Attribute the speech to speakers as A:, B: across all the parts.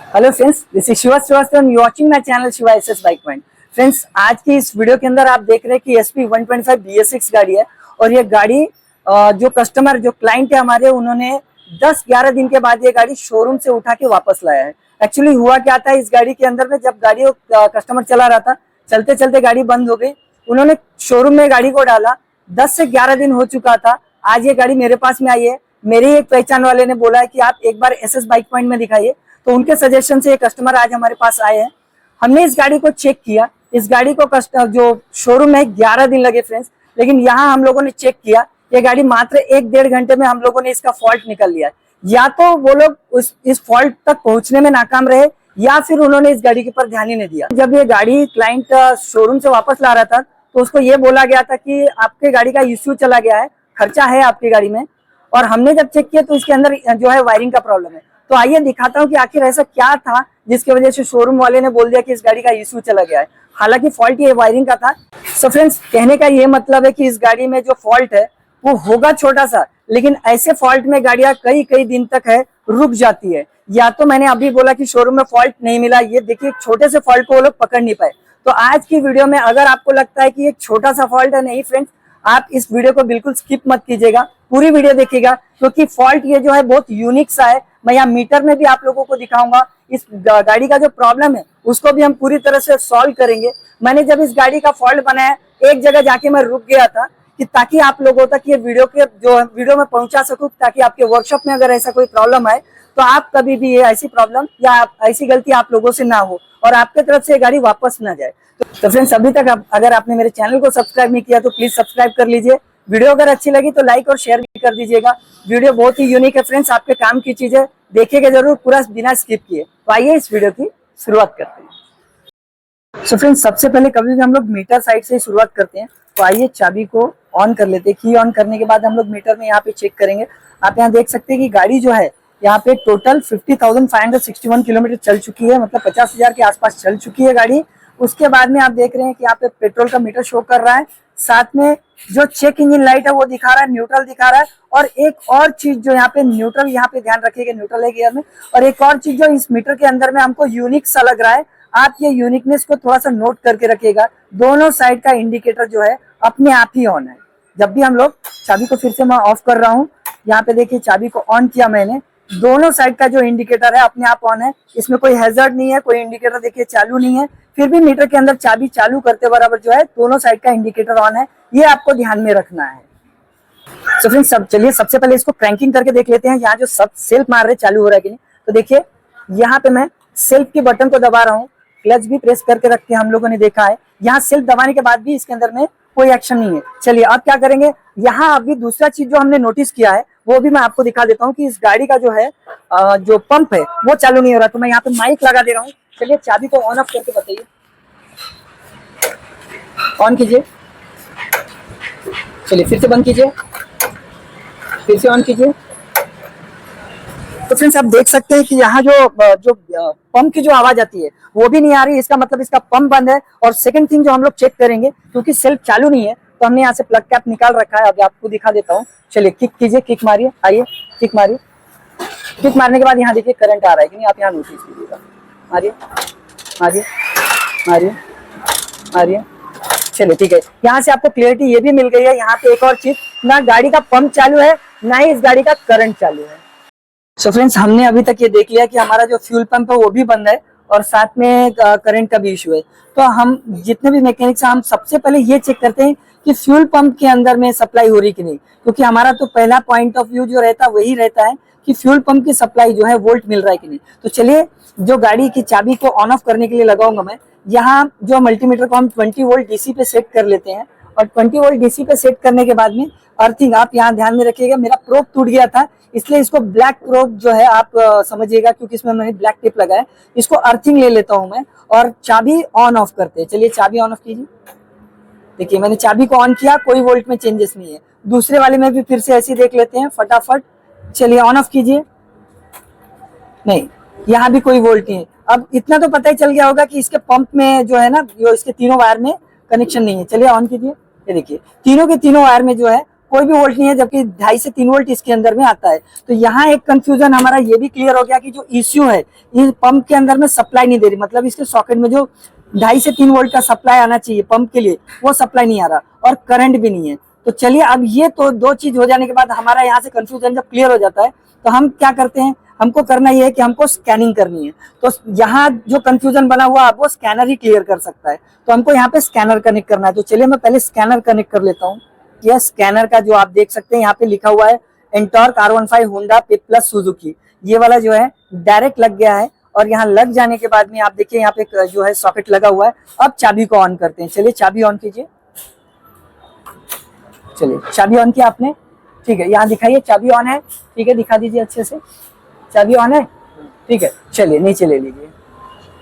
A: Hello friends, this is Shiva Srivastava and you watching my channel Shiva SS bike point. Friends, आज की इस video के अंदर आप देख रहे हैं कि एसपी 125 BS6 गाड़ी है और ये गाड़ी जो कस्टमर जो क्लाइंट है हमारे, उन्होंने 10-11 दिन के बाद ये गाड़ी शोरूम से उठा के वापस लाया है। एक्चुअली हुआ क्या था इस गाड़ी के अंदर में, जब गाड़ी कस्टमर चला रहा था, चलते चलते गाड़ी बंद हो गई। उन्होंने शोरूम में गाड़ी को डाला, 10 से 11 दिन हो चुका था। आज ये गाड़ी मेरे पास में आई है। मेरे एक पहचान वाले ने बोला है कि आप एक बार एसएस बाइक पॉइंट में दिखाइए, तो उनके सजेशन से ये कस्टमर आज हमारे पास आए हैं। हमने इस गाड़ी को चेक किया। इस गाड़ी को जो शोरूम में 11 दिन लगे फ्रेंड्स, लेकिन यहाँ हम लोगों ने चेक किया, ये गाड़ी मात्र 1-1.5 घंटे में हम लोगों ने इसका फॉल्ट निकल लिया। या तो वो लोग इस फॉल्ट तक पहुंचने में नाकाम रहे, या फिर उन्होंने इस गाड़ी के ऊपर ध्यान ही नहीं दिया। जब ये गाड़ी क्लाइंट शोरूम से वापस ला रहा था, तो उसको ये बोला गया था कि आपके गाड़ी का इश्यू चला गया है, खर्चा है आपकी गाड़ी में। और हमने जब चेक किया तो इसके अंदर जो है वायरिंग का प्रॉब्लम है। तो आइए दिखाता हूँ कि आखिर ऐसा क्या था जिसकी वजह से शोरूम वाले ने बोल दिया कि इस गाड़ी का इश्यू चला गया है। हालांकि फॉल्ट ये वायरिंग का था। सो फ्रेंड्स, कहने का ये मतलब है कि इस गाड़ी में जो फॉल्ट है वो होगा छोटा सा, लेकिन ऐसे फॉल्ट में गाड़ियां कई कई दिन तक है रुक जाती है। या तो मैंने अभी बोला कि शोरूम में फॉल्ट नहीं मिला, ये देखिए छोटे से फॉल्ट को वो लोग पकड़ नहीं पाए। तो आज की वीडियो में अगर आपको लगता है कि एक छोटा सा फॉल्ट है, नहीं फ्रेंड्स, आप इस वीडियो को बिल्कुल स्किप मत कीजिएगा, पूरी वीडियो देखिएगा, क्योंकि फॉल्ट ये जो है बहुत यूनिक सा है। मैं यहाँ मीटर में भी आप लोगों को दिखाऊंगा। इस गाड़ी का जो प्रॉब्लम है उसको भी हम पूरी तरह से सॉल्व करेंगे। मैंने जब इस गाड़ी का फॉल्ट बनाया, एक जगह जाके मैं रुक गया था कि ताकि आप लोगों तक ये वीडियो में पहुंचा सकूं, ताकि आपके वर्कशॉप में अगर ऐसा कोई प्रॉब्लम आए तो आप कभी भी ये ऐसी प्रॉब्लम या ऐसी गलती आप लोगों से ना हो और आपके तरफ से गाड़ी वापस ना जाए। तो फ्रेंड्स, अभी तक अगर आपने मेरे चैनल को सब्सक्राइब नहीं किया तो प्लीज सब्सक्राइब कर लीजिए। वीडियो अगर अच्छी लगी तो लाइक और शेयर भी कर दीजिएगा। वीडियो बहुत ही यूनिक है फ्रेंड्स, आपके काम की चीज है, देखिएगा जरूर पूरा बिना स्किप किए। तो आइए इस वीडियो की शुरुआत करते हैं। सो फ्रेंड्स, सबसे पहले कभी भी हम लोग मीटर साइड से शुरुआत करते हैं। तो आइए चाबी को ऑन कर लेते हैं। की ऑन करने के बाद हम लोग मीटर में यहाँ पे चेक करेंगे। आप यहाँ देख सकते हैं कि गाड़ी जो है यहाँ पे टोटल 50,561 किलोमीटर चल चुकी है, मतलब 50,000 के आसपास चल चुकी है गाड़ी। उसके बाद में आप देख रहे हैं कि यहाँ पे पेट्रोल का मीटर शो कर रहा है, साथ में जो चेक इंजन लाइट है वो दिखा रहा है, न्यूट्रल दिखा रहा है। और एक और चीज जो यहाँ पे न्यूट्रल, यहाँ पे ध्यान रखिएगा न्यूट्रल है गियर में। और एक और चीज जो इस मीटर के अंदर में हमको यूनिक सा लग रहा है, आप ये यूनिकनेस को थोड़ा सा नोट करके रखिएगा। दोनों साइड का इंडिकेटर जो है अपने आप ही ऑन है। जब भी हम लोग चाबी को फिर से मैं ऑफ कर रहा हूँ, यहाँ पे देखिए चाबी को ऑन किया मैंने, दोनों साइड का जो इंडिकेटर है अपने आप ऑन है। इसमें कोई हैजर्ड नहीं है, कोई इंडिकेटर देखिए चालू नहीं है। फिर भी मीटर के अंदर चाबी चालू करते बराबर जो है दोनों साइड का इंडिकेटर ऑन है, ये आपको ध्यान में रखना है। तो फ्रेंड्स, चलिए सबसे पहले इसको क्रैंकिंग करके देख लेते हैं, यहाँ जो सब सेल्फ मार रहे चालू हो रहा है कि नहीं। तो देखिए यहाँ पे मैं सेल्फ की बटन को दबा रहा हूँ, क्लच भी प्रेस करके रख के हम लोगों ने देखा है। यहाँ सेल्फ दबाने के बाद भी इसके अंदर में कोई एक्शन नहीं है। चलिए अब क्या करेंगे, यहाँ अभी दूसरा चीज जो हमने नोटिस किया है वो भी मैं आपको दिखा देता हूँ कि इस गाड़ी का जो है जो पंप है वो चालू नहीं हो रहा। तो मैं यहाँ पे माइक लगा दे रहा हूँ। चलिए चाबी को ऑन ऑफ करके बताइए, ऑन कीजिए। चलिए फिर से बंद कीजिए, फिर से ऑन कीजिए। तो फ्रेंड्स, आप देख सकते हैं कि यहाँ जो पंप की जो आवाज आती है वो भी नहीं आ रही, इसका मतलब इसका पंप बंद है। और सेकंड थिंग जो हम लोग चेक करेंगे, क्योंकि सेल्फ चालू नहीं है तो हमने यहाँ से प्लग कैप निकाल रखा है, अभी आपको दिखा देता हूँ। चलिए किक कीजिए, किक मारिए, आइए किक मारिए। किक मारने के बाद यहाँ देखिए करंट आ रहा है कि नहीं, आप यहाँ नोटिस कीजिएगा। मारिए मारिए मारिए मारिए। चलिए ठीक है, यहाँ से आपको क्लियरिटी ये भी मिल गई है। यहाँ पे एक और चीज, ना गाड़ी का पंप चालू है ना ही इस गाड़ी का करंट चालू है। सो फ्रेंड्स, हमने अभी तक ये देख लिया कि हमारा जो फ्यूल पंप है वो भी बंद है और साथ में करंट का भी इशू है। तो हम जितने भी मैकेनिक्स हैं, हम सबसे पहले ये चेक करते हैं कि फ्यूल पंप के अंदर में सप्लाई हो रही कि नहीं, क्योंकि हमारा तो पहला पॉइंट ऑफ व्यू जो रहता है वही रहता है कि फ्यूल पंप की सप्लाई जो है वोल्ट मिल रहा है कि नहीं। तो चलिए जो गाड़ी की चाबी को ऑन ऑफ करने के लिए लगाऊंगा मैं, यहाँ जो मल्टीमीटर को हम 20 वोल्ट डीसी पे सेट कर लेते हैं। और 20 वोल्ट डीसी पे सेट करने के बाद में अर्थिंग, आप यहाँ ध्यान में रखिएगा, मेरा प्रोब टूट गया था इसलिए इसको ब्लैक प्रोब जो है आप समझिएगा, क्योंकि इसमें मैंने ब्लैक टेप लगाया। इसको अर्थिंग ले लेता हूं मैं और चाबी ऑन ऑफ करते हैं। चलिए चाबी ऑन ऑफ कीजिए। देखिए मैंने चाबी को ऑन किया, कोई वोल्ट में चेंजेस नहीं है। दूसरे वाले में भी फिर से ऐसे देख लेते हैं फटाफट। चलिए ऑन ऑफ कीजिए, नहीं यहाँ भी कोई वोल्ट नहीं है। अब इतना तो पता ही चल गया होगा कि इसके पंप में जो है ना, जो इसके तीनों वायर में कनेक्शन नहीं है। चलिए ऑन कीजिए, ये देखिए तीनों के तीनों वायर में जो है कोई भी वोल्ट नहीं है, जबकि 2.5 से 3 वोल्ट इसके अंदर में आता है। तो यहाँ एक कंफ्यूजन हमारा ये भी क्लियर हो गया कि जो इश्यू है इस पंप के अंदर में सप्लाई नहीं दे रही, मतलब इसके सॉकेट में जो 2.5 से 3 वोल्ट का सप्लाई आना चाहिए पंप के लिए वो सप्लाई नहीं आ रहा और करंट भी नहीं है। तो चलिए अब ये तो दो चीज हो जाने के बाद हमारा यहाँ से कंफ्यूजन जब क्लियर हो जाता है तो हम क्या करते हैं, हमको करना ये है कि हमको स्कैनिंग करनी है। तो यहाँ जो कंफ्यूजन बना हुआ वो स्कैनर ही क्लियर कर सकता है, तो हमको यहाँ पे स्कैनर कनेक्ट करना है। तो चलिए मैं पहले स्कैनर कनेक्ट कर लेता हूँ। यह स्कैनर का जो आप देख सकते हैं यहाँ पे लिखा हुआ है एंटॉर्क R15 होंडा पे प्लस सुजुकी, ये वाला जो है डायरेक्ट लग गया है। और यहाँ लग जाने के बाद में आप देखिए यहाँ पे जो है सॉकेट लगा हुआ है। अब चाबी को ऑन करते हैं, चलिए चाबी ऑन कीजिए। चलिए चाबी ऑन किया आपने, ठीक है, यहाँ दिखाइए चाबी ऑन है, ठीक है, दिखा दीजिए अच्छे से, चाबी ऑन है, ठीक है। चलिए नीचे ले लीजिए।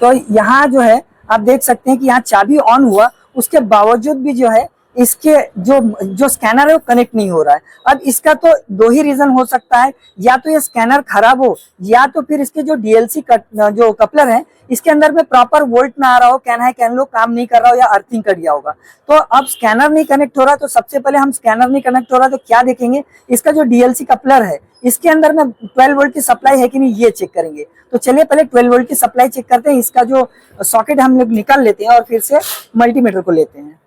A: तो यहाँ जो है आप देख सकते हैं कि यहाँ चाबी ऑन हुआ, उसके बावजूद भी जो है इसके जो स्कैनर है वो कनेक्ट नहीं हो रहा है। अब इसका तो दो ही रीजन हो सकता है, या तो ये स्कैनर खराब हो या तो फिर इसके जो डीएलसी जो कपलर है इसके अंदर में प्रॉपर वोल्ट ना आ रहा हो, कैन लो काम नहीं कर रहा हो या अर्थिंग कट गया होगा। तो अब स्कैनर नहीं कनेक्ट हो रहा, तो सबसे पहले हम स्कैनर नहीं कनेक्ट हो रहा तो क्या देखेंगे, इसका जो डीएलसी कपलर है इसके अंदर में 12 वोल्ट की सप्लाई है कि नहीं ये चेक करेंगे। तो चलिए पहले 12 वोल्ट की सप्लाई चेक करते हैं। इसका जो सॉकेट हम लोग निकाल लेते हैं और फिर से मल्टीमीटर को लेते हैं।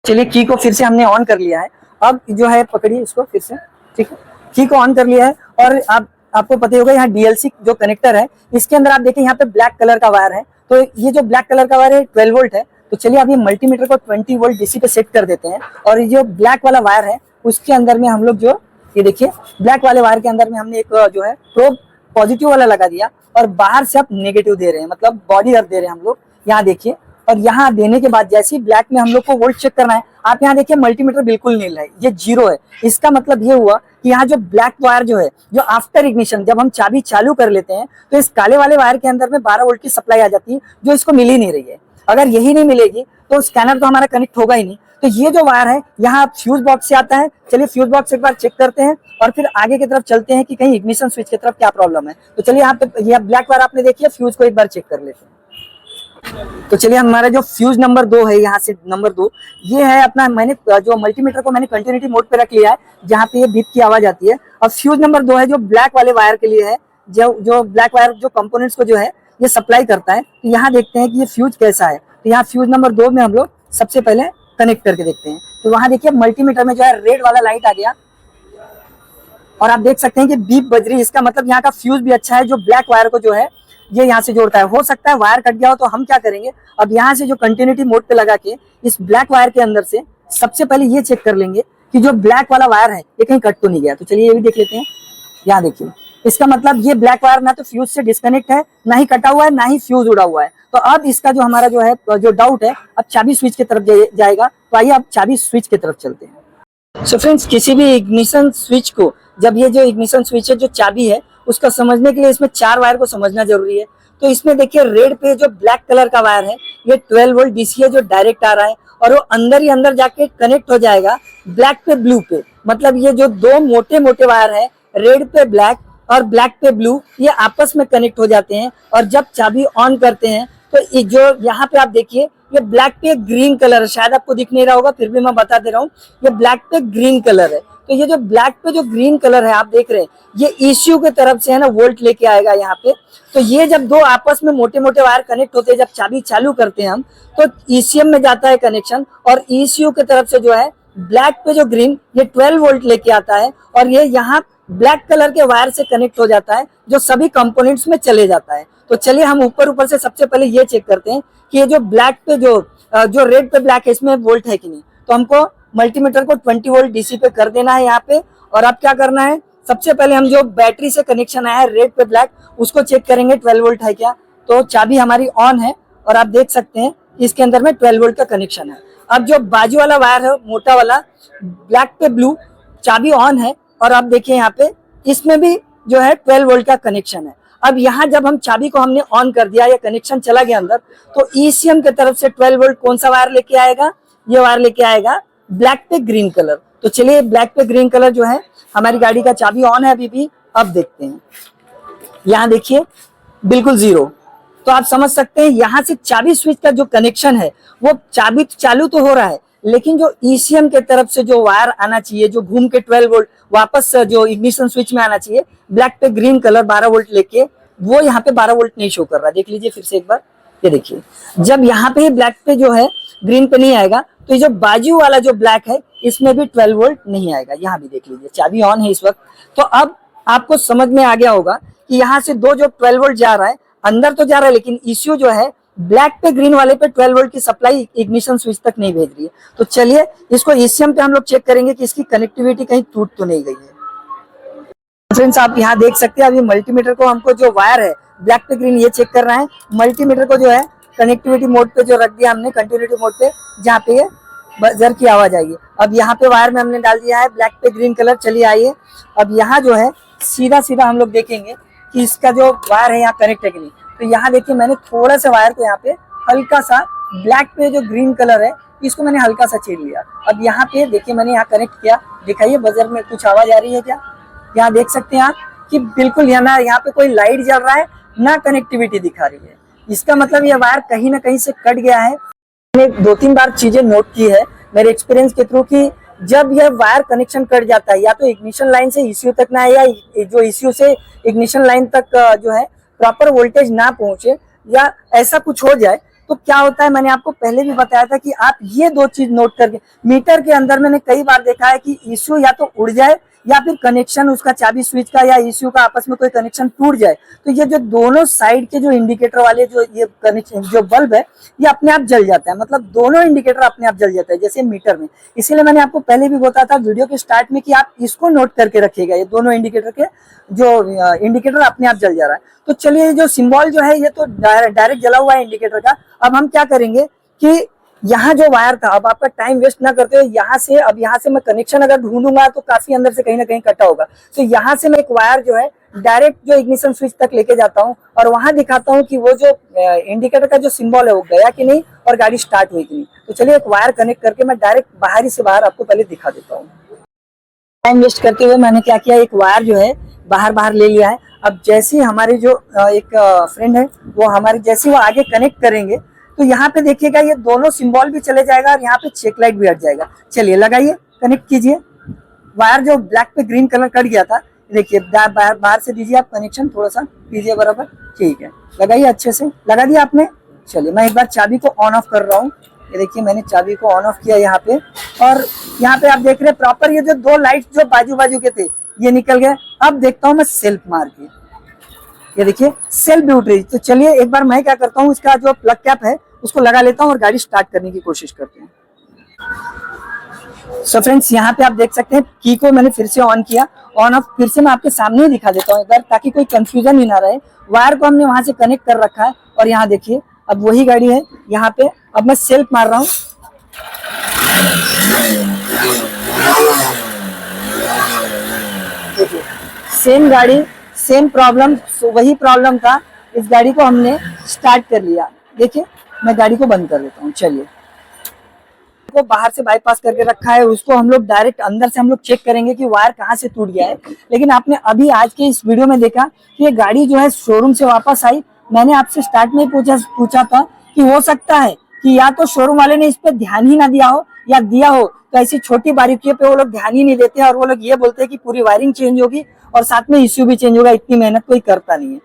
A: चलिए की को फिर से हमने ऑन कर लिया है। अब जो है पकड़िए इसको फिर से, ठीक है, की को ऑन कर लिया है। और आपको पता होगा यहाँ डीएलसी जो कनेक्टर है इसके अंदर आप देखिए यहाँ पे ब्लैक कलर का वायर है। तो ये जो ब्लैक कलर का वायर है 12 वोल्ट है। तो चलिए अब ये मल्टीमीटर को 20 वोल्ट डीसी पे सेट कर देते हैं। और ये जो ब्लैक वाला वायर है उसके अंदर में हम लोग जो ये देखिए ब्लैक वाले वायर के अंदर में हमने एक जो है प्रोब पॉजिटिव वाला लगा दिया और बाहर से आप नेगेटिव दे रहे हैं, मतलब बॉडी अर्थ दे रहे हैं हम लोग, यहाँ देखिए। और यहाँ देने के बाद जैसे ही ब्लैक में हम लोग को वोल्ट चेक करना है, आप यहाँ देखिए मल्टीमीटर बिल्कुल नील है, ये 0 है। इसका मतलब ये हुआ कि यहाँ जो ब्लैक वायर जो है जो आफ्टर इग्निशन जब हम चाबी चालू कर लेते हैं तो इस काले वाले वायर के अंदर में 12 वोल्ट की सप्लाई आ जाती है जो इसको मिल ही नहीं रही है। अगर यही नहीं मिलेगी तो स्कैनर तो हमारा कनेक्ट होगा ही नहीं। तो ये जो वायर है यहाँ फ्यूज बॉक्स से आता है। चलिए फ्यूज बॉक्स एक बार चेक करते हैं और फिर आगे की तरफ चलते हैं कि कहीं इग्निशन स्विच की तरफ क्या प्रॉब्लम है। तो चलिए यहाँ पे यह ब्लैक वायर आपने देखिए, फ्यूज को एक बार चेक कर लेते हैं। तो चलिए हमारा जो फ्यूज नंबर 2 है, यहाँ से नंबर 2 ये है अपना, मैंने जो मल्टीमीटर को मैंने कंटिन्यूटी मोड पे रख लिया है जहाँ पे ये बीप की आवाज आती है। और फ्यूज नंबर 2 है जो ब्लैक वाले वायर के लिए है, जो ब्लैक वायर जो कंपोनेंट्स को जो है ये सप्लाई करता है। तो यहाँ देखते हैं कि ये फ्यूज कैसा है। तो यहाँ फ्यूज नंबर 2 में हम लोग सबसे पहले कनेक्ट करके देखते हैं। तो वहां देखिए मल्टीमीटर में जो है रेड वाला लाइट आ गया और आप देख सकते हैं कि बीप बज रही है। इसका मतलब यहाँ का फ्यूज भी अच्छा है, जो ब्लैक वायर को जो है ये यहाँ से जोड़ता है। हो सकता है वायर कट गया हो, तो हम क्या करेंगे, अब यहाँ से जो कंटिन्यूटी मोड पे लगा के इस ब्लैक वायर के अंदर से सबसे पहले ये चेक कर लेंगे कि जो ब्लैक वाला वायर है ये कहीं कट तो नहीं गया। तो चलिए ये भी देख लेते हैं। यहाँ देखिए इसका मतलब ये ब्लैक वायर ना तो फ्यूज से डिस्कनेक्ट है, ना ही कटा हुआ है, ना ही फ्यूज उड़ा हुआ है। तो अब इसका जो हमारा जो है जो डाउट है अब चाबी स्विच की तरफ जाएगा। तो आइए अब चाबी स्विच की तरफ चलते हैं। सो फ्रेंड्स, किसी भी इग्निशन स्विच को, जब ये जो इग्निशन स्विच है जो चाबी है उसका समझने के लिए इसमें 4 वायर को समझना जरूरी है। तो इसमें देखिए रेड पे जो ब्लैक कलर का वायर है ये 12 वोल्ट डीसी है जो डायरेक्ट आ रहा है और वो अंदर ही अंदर जाके कनेक्ट हो जाएगा ब्लैक पे ब्लू पे। मतलब ये जो दो मोटे मोटे वायर है, रेड पे ब्लैक और ब्लैक पे ब्लू, ये आपस में कनेक्ट हो जाते हैं। और जब चाबी ऑन करते हैं तो ये जो यहाँ पे आप देखिए ये ब्लैक पे ग्रीन कलर है, शायद आपको दिख नहीं रहा होगा फिर भी मैं बता दे रहा हूँ, ये ब्लैक पे ग्रीन कलर है। तो ये जो ब्लैक पे जो ग्रीन कलर है आप देख रहे हैं ये ईसीयू की तरफ से है ना वोल्ट लेके आएगा यहाँ पे। तो ये जब दो आपस में मोटे मोटे वायर कनेक्ट होते हैं, जब चाबी चालू करते हैं हम, तो ईसीएम में जाता है कनेक्शन और ईसीयू की तरफ से जो है ब्लैक पे जो ग्रीन ये 12 वोल्ट लेके आता है और ये यहाँ ब्लैक कलर के वायर से कनेक्ट हो जाता है जो सभी कंपोनेंट्स में चले जाता है। तो चलिए हम ऊपर से सबसे पहले ये चेक करते हैं कि ये जो ब्लैक पे जो रेड पे ब्लैक है इसमें वोल्ट है कि नहीं। तो हमको मल्टीमीटर को 20 वोल्ट डीसी पे कर देना है यहाँ पे। और अब क्या करना है, सबसे पहले हम जो बैटरी से कनेक्शन आया है रेड पे ब्लैक उसको चेक करेंगे 12 वोल्ट है क्या। तो चाबी हमारी ऑन है और आप देख सकते हैं इसके अंदर में 12 वोल्ट का कनेक्शन है। अब जो बाजू वाला वायर है मोटा वाला ब्लैक पे ब्लू, चाबी ऑन है और आप देखिए यहाँ पे इसमें भी जो है 12 वोल्ट का कनेक्शन है। अब यहाँ जब हम चाबी को हमने ऑन कर दिया, या कनेक्शन चला गया अंदर, तो ईसीएम की तरफ से 12 वोल्ट कौन सा वायर लेके आएगा, ये वायर लेके आएगा ब्लैक पे ग्रीन कलर। तो चलिए ब्लैक पे ग्रीन कलर जो है हमारी गाड़ी का चाबी ऑन है अभी भी। अब देखते हैं यहाँ देखिए बिल्कुल 0। तो आप समझ सकते हैं यहाँ से चाबी स्विच का जो कनेक्शन है वो चाबी चालू तो हो रहा है लेकिन जो ईसीएम के तरफ से जो वायर आना चाहिए, जो घूम के 12 वोल्ट वापस जो इग्निशन स्विच में आना चाहिए, ब्लैक पे ग्रीन कलर 12 वोल्ट लेके, वो यहाँ पे 12 वोल्ट नहीं शो कर रहा। देख लीजिए फिर से एक बार, ये देखिए, जब यहाँ पे ब्लैक पे जो है ग्रीन पे नहीं आएगा, तो ये जो बाजू वाला जो ब्लैक है इसमें भी 12 वोल्ट नहीं आएगा। यहाँ भी देख लीजिए, चाबी ऑन है इस वक्त। तो अब आपको समझ में आ गया होगा कि यहाँ से दो जो 12 वोल्ट जा रहा है, अंदर तो जा रहा है, लेकिन इश्यू जो है ब्लैक पे ग्रीन वाले पे 12 वोल्ट की सप्लाई इग्निशन स्विच तक नहीं भेज रही है। तो चलिए इसको ईसीएम पे हम लोग चेक करेंगे कि इसकी कनेक्टिविटी कहीं टूट तो नहीं गई है। फ्रेंड्स, आप यहाँ देख सकते हैं, अभी मल्टीमीटर को हमको जो वायर है ब्लैक पे ग्रीन ये चेक करना है। मल्टीमीटर को जो है कनेक्टिविटी मोड पे जो रख दिया हमने, कंटिन्यूटी मोड पे, जहाँ पे ये बजर की आवाज आएगी। अब यहाँ पे वायर में हमने डाल दिया है ब्लैक पे ग्रीन कलर। चलिए आइए, अब यहाँ जो है सीधा सीधा हम लोग देखेंगे कि इसका जो वायर है यहाँ कनेक्ट है कि नहीं। तो यहाँ देखिए, मैंने थोड़ा सा वायर को यहाँ पे हल्का सा ब्लैक पे जो ग्रीन कलर है इसको मैंने हल्का सा छेड़ लिया। अब यहाँ पे देखिए, मैंने यहाँ कनेक्ट किया, दिखाइए बजर में कुछ आवाज आ रही है क्या? यहाँ देख सकते हैं आप कि बिल्कुल यहाँ पे कोई लाइट जल रहा है ना, कनेक्टिविटी दिखा रही है। इसका मतलब ये वायर कहीं ना कहीं से कट गया है। मैंने 2-3 बार चीजें नोट की है मेरे एक्सपीरियंस के थ्रू कि जब यह वायर कनेक्शन कट जाता है, या तो इग्निशन लाइन से ईसीयू तक ना आए, या जो ईसीयू से इग्निशन लाइन तक जो है प्रॉपर वोल्टेज ना पहुंचे, या ऐसा कुछ हो जाए, तो क्या होता है, मैंने आपको पहले भी बताया था कि आप ये दो चीज नोट करके, मीटर के अंदर मैंने कई बार देखा है कि ईसीयू या तो उड़ जाए, या फिर कनेक्शन उसका चाबी स्विच का या ईसीयू का आपस में कोई कनेक्शन टूट जाए, तो ये जो दोनों साइड के जो इंडिकेटर वाले जो ये कनेक्शन जो बल्ब है ये अपने आप जल जाता है। मतलब दोनों इंडिकेटर अपने आप जल जाता है जैसे मीटर में। इसीलिए मैंने आपको पहले भी बताया था वीडियो के स्टार्ट में कि आप इसको नोट करके रखिएगा, ये दोनों इंडिकेटर के जो इंडिकेटर अपने आप जल जा रहा है। तो चलिए, जो सिंबल जो है ये तो डायरेक्ट जला हुआ है इंडिकेटर का। अब हम क्या करेंगे कि यहाँ जो वायर था, अब आपका टाइम वेस्ट ना करते हुए यहाँ से, अब यहाँ से मैं कनेक्शन अगर ढूंढूंगा तो काफी अंदर से कहीं ना कहीं कटा होगा। तो यहाँ से मैं एक वायर जो है डायरेक्ट जो इग्निशन स्विच तक लेके जाता हूँ, और वहां दिखाता हूँ कि वो जो इंडिकेटर का जो सिंबल है वो गया कि नहीं और गाड़ी स्टार्ट हुई कि नहीं। तो चलिए, एक वायर कनेक्ट करके मैं डायरेक्ट बाहरी से बाहर आपको पहले दिखा देता हूँ। टाइम वेस्ट करते हुए मैंने क्या किया, एक वायर जो है बाहर ले लिया है। अब जैसे हमारे जो एक फ्रेंड है वो हमारे जैसे वो आगे कनेक्ट करेंगे, तो यहाँ पे देखिएगा ये दोनों सिंबल भी चले जाएगा और यहाँ पे चेक लाइट भी हट जाएगा। चलिए लगाइए, कनेक्ट कीजिए। वायर जो ब्लैक पे ग्रीन कलर कट गया था, देखिए बाहर से दीजिए आप कनेक्शन, थोड़ा सा कीजिए बराबर। ठीक है, लगाइए, अच्छे से लगा दिया आपने। चलिए, मैं एक बार चाबी को ऑन ऑफ कर रहा हूँ। ये देखिए, मैंने चाबी को ऑन ऑफ किया यहाँ पे, और यहाँ पे आप देख रहे हैं प्रॉपर ये जो दो लाइट जो बाजू के थे ये निकल गए। अब देखता हूँ मैं सेल्फ मार के, ये देखिए सेल्फ भी उठ रही। तो चलिए एक बार मैं क्या करता हूँ, इसका जो प्लग कैप है उसको लगा लेता हूँ और गाड़ी स्टार्ट करने की कोशिश करते हैं। सो फ्रेंड्स, यहाँ पे आप देख सकते हैं की को मैंने फिर से ऑन किया, ऑन ऑफ फिर से मैं आपके सामने ही दिखा देता हूँ एक बार, ताकि कोई कंफ्यूजन ही ना रहे। वायर को हमने वहां से कनेक्ट कर रखा है, और यहाँ देखिए अब वही गाड़ी है यहाँ पे। अब मैं सेल्फ मार रहा हूँ, देखिए सेम गाड़ी सेम प्रॉब्लम, वही प्रॉब्लम था। इस गाड़ी को हमने स्टार्ट कर लिया। देखिए, मैं गाड़ी को बंद कर देता हूँ। चलिए, को बाहर से बाईपास करके रखा है, उसको हम लोग डायरेक्ट अंदर से हम लोग चेक करेंगे कि वायर कहाँ से टूट गया है। लेकिन आपने अभी आज के इस वीडियो में देखा कि ये गाड़ी जो है शोरूम से वापस आई। मैंने आपसे स्टार्ट में पूछा था कि हो सकता है कि या तो शोरूम वाले ने इस पे ध्यान ही ना दिया हो, या दिया हो तो ऐसी छोटी बारीकियों पे वो लोग ध्यान ही नहीं देते हैं, और वो लोग ये बोलते हैं कि पूरी वायरिंग चेंज होगी और साथ में इश्यू भी चेंज होगा। इतनी मेहनत कोई करता नहीं है।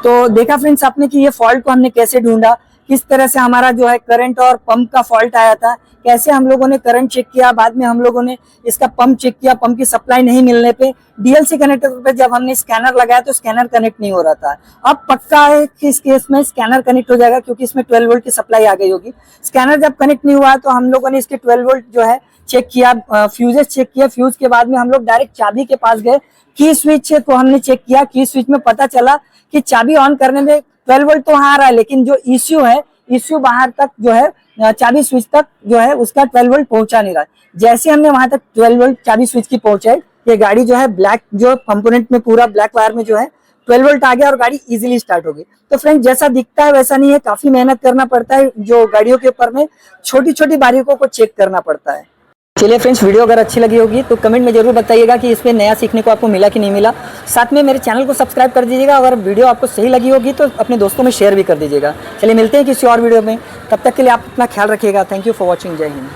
A: तो देखा फ्रेंड्स आपने कि ये फॉल्ट को हमने कैसे ढूंढा, किस तरह से हमारा जो है करंट और पंप का फॉल्ट आया था, कैसे हम लोगों ने करंट चेक किया, बाद में हम लोगों ने इसका पंप चेक किया। पंप की सप्लाई नहीं मिलने पे डीएलसी कनेक्टर पे जब हमने स्कैनर लगाया तो स्कैनर कनेक्ट नहीं हो रहा था। अब पक्का है कि इस केस में स्कैनर कनेक्ट हो जाएगा, क्योंकि इसमें 12 वोल्ट की सप्लाई आ गई होगी। स्कैनर जब कनेक्ट नहीं हुआ तो हम लोगों ने इसके 12 वोल्ट जो है चेक किया, फ्यूजेस चेक किया। फ्यूज के बाद में हम लोग डायरेक्ट चाबी के पास गए। की स्विच को हमने चेक किया, की स्विच में पता चला कि चाबी ऑन करने में 12 वोल्ट तो आ रहा है, लेकिन जो इश्यू है, इश्यू बाहर तक जो है चाबी स्विच तक जो है उसका 12 वोल्ट पहुंचा नहीं रहा। जैसे हमने वहां तक 12 वोल्ट चाबी स्विच की पहुंचाई, ये गाड़ी जो है ब्लैक जो कंपोनेंट में पूरा ब्लैक वायर में जो है 12 वोल्ट आ गया और गाड़ी इजीली स्टार्ट हो गई। तो फ्रेंड, जैसा दिखता है वैसा नहीं है, काफी मेहनत करना पड़ता है। जो गाड़ियों के ऊपर में छोटी छोटी बारीकों को चेक करना पड़ता है। चलिए फ्रेंड्स, वीडियो अगर अच्छी लगी होगी तो कमेंट में जरूर बताइएगा कि इसमें नया सीखने को आपको मिला कि नहीं मिला। साथ में मेरे चैनल को सब्सक्राइब कर दीजिएगा। अगर वीडियो आपको सही लगी होगी तो अपने दोस्तों में शेयर भी कर दीजिएगा। चलिए मिलते हैं किसी और वीडियो में, तब तक के लिए आप अपना ख्याल रखिएगा। Thank you for watching. जय हिंद।